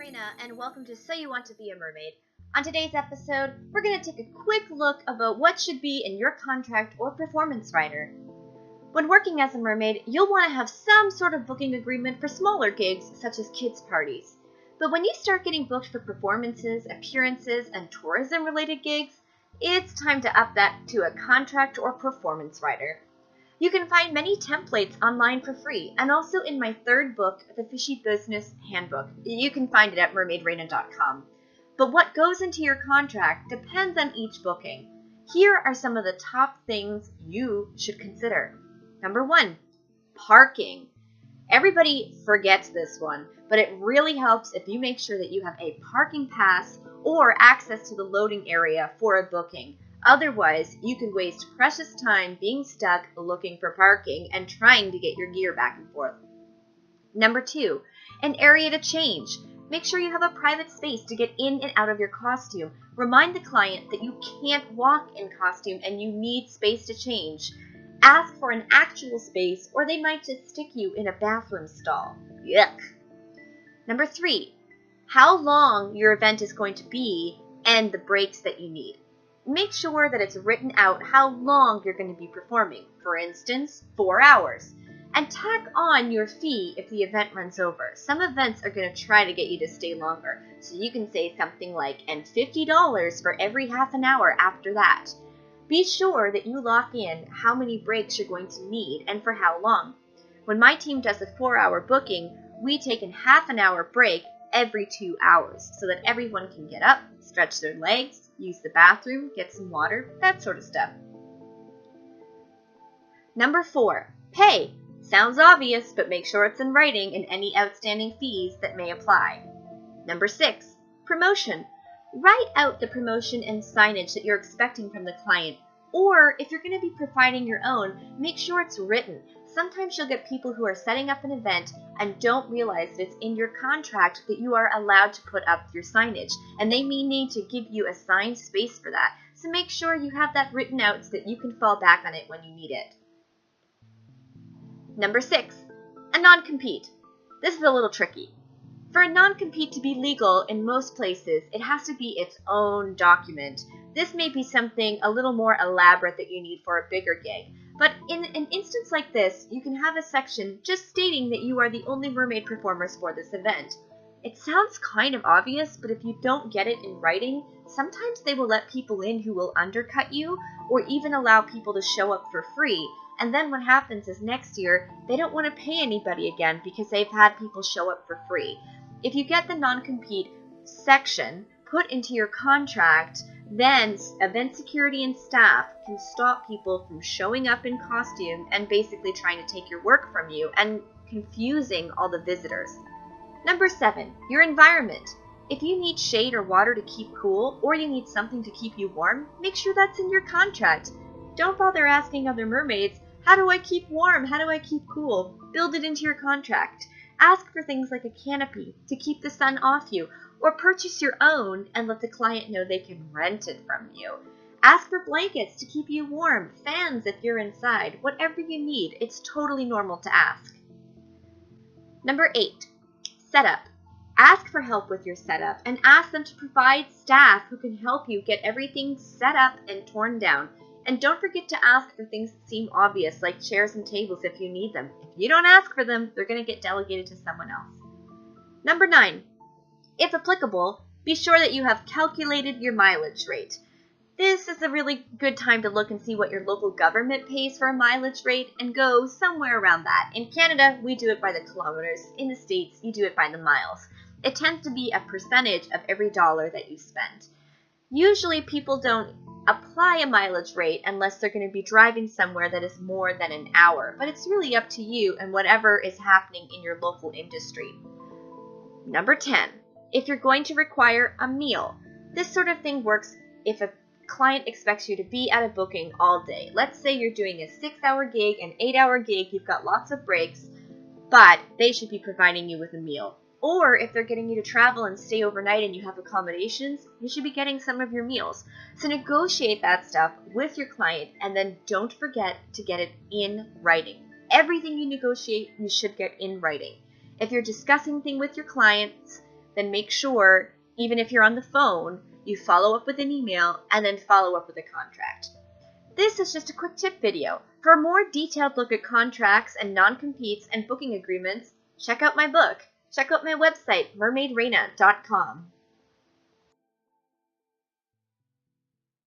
Raina, and welcome to So You Want to Be a Mermaid. On today's episode, we're going to take a quick look about what should be in your contract or performance rider. When working as a mermaid, you'll want to have some sort of booking agreement for smaller gigs, such as kids' parties. But when you start getting booked for performances, appearances, and tourism-related gigs, it's time to up that to a contract or performance rider. You can find many templates online for free, and also in my third book, The Fishy Business Handbook. You can find it at mermaidrangler.com. But what goes into your contract depends on each booking. Here are some of the top things you should consider. Number 1, parking. Everybody forgets this one, but it really helps if you make sure that you have a parking pass or access to the loading area for a booking. Otherwise, you could waste precious time being stuck looking for parking and trying to get your gear back and forth. Number 2, an area to change. Make sure you have a private space to get in and out of your costume. Remind the client that you can't walk in costume and you need space to change. Ask for an actual space, or they might just stick you in a bathroom stall. Yuck. Number 3, how long your event is going to be and the breaks that you need. Make sure that it's written out how long you're going to be performing, for instance, 4 hours. And tack on your fee if the event runs over. Some events are going to try to get you to stay longer, so you can say something like, and $50 for every half an hour after that. Be sure that you lock in how many breaks you're going to need and for how long. When my team does a 4-hour booking, we take a half an hour break every 2 hours so that everyone can get up, stretch their legs, use the bathroom, get some water, that sort of stuff. Number 4, pay. Sounds obvious, but make sure it's in writing and any outstanding fees that may apply. Number 6, promotion. Write out the promotion and signage that you're expecting from the client, or if you're going to be providing your own, make sure it's written. Sometimes you'll get people who are setting up an event and don't realize that it's in your contract that you are allowed to put up your signage, and they may need to give you assigned space for that. So make sure you have that written out so that you can fall back on it when you need it. Number 6, a non-compete. This is a little tricky. For a non-compete to be legal in most places, it has to be its own document. This may be something a little more elaborate that you need for a bigger gig. But in an instance like this, you can have a section just stating that you are the only mermaid performers for this event. It sounds kind of obvious, but if you don't get it in writing, sometimes they will let people in who will undercut you or even allow people to show up for free. And then what happens is next year, they don't want to pay anybody again because they've had people show up for free. If you get the non-compete section put into your contract, then event security and staff can stop people from showing up in costume and basically trying to take your work from you and confusing all the visitors. Number 7, your environment. If you need shade or water to keep cool, or you need something to keep you warm, make sure that's in your contract. Don't bother asking other mermaids, how do I keep warm? How do I keep cool? Build it into your contract. Ask for things like a canopy to keep the sun off you, or purchase your own and let the client know they can rent it from you. Ask for blankets to keep you warm, fans if you're inside, whatever you need. It's totally normal to ask. Number 8, setup. Ask for help with your setup and ask them to provide staff who can help you get everything set up and torn down. And don't forget to ask for things that seem obvious, like chairs and tables if you need them. If you don't ask for them, they're going to get delegated to someone else. Number 9, if applicable, be sure that you have calculated your mileage rate. This is a really good time to look and see what your local government pays for a mileage rate and go somewhere around that. In Canada, we do it by the kilometers. In the States, you do it by the miles. It tends to be a percentage of every dollar that you spend. Usually people don't apply a mileage rate unless they're going to be driving somewhere that is more than an hour, but it's really up to you and whatever is happening in your local industry. Number 10, if you're going to require a meal. This sort of thing works if a client expects you to be at a booking all day. Let's say you're doing a 6-hour gig, an 8-hour gig, you've got lots of breaks, but they should be providing you with a meal. Or if they're getting you to travel and stay overnight and you have accommodations, you should be getting some of your meals. So negotiate that stuff with your client and then don't forget to get it in writing. Everything you negotiate, you should get in writing. If you're discussing things with your clients, then make sure, even if you're on the phone, you follow up with an email and then follow up with a contract. This is just a quick tip video. For a more detailed look at contracts and non-competes and booking agreements, check out my book. Check out my website, mermaidreina.com.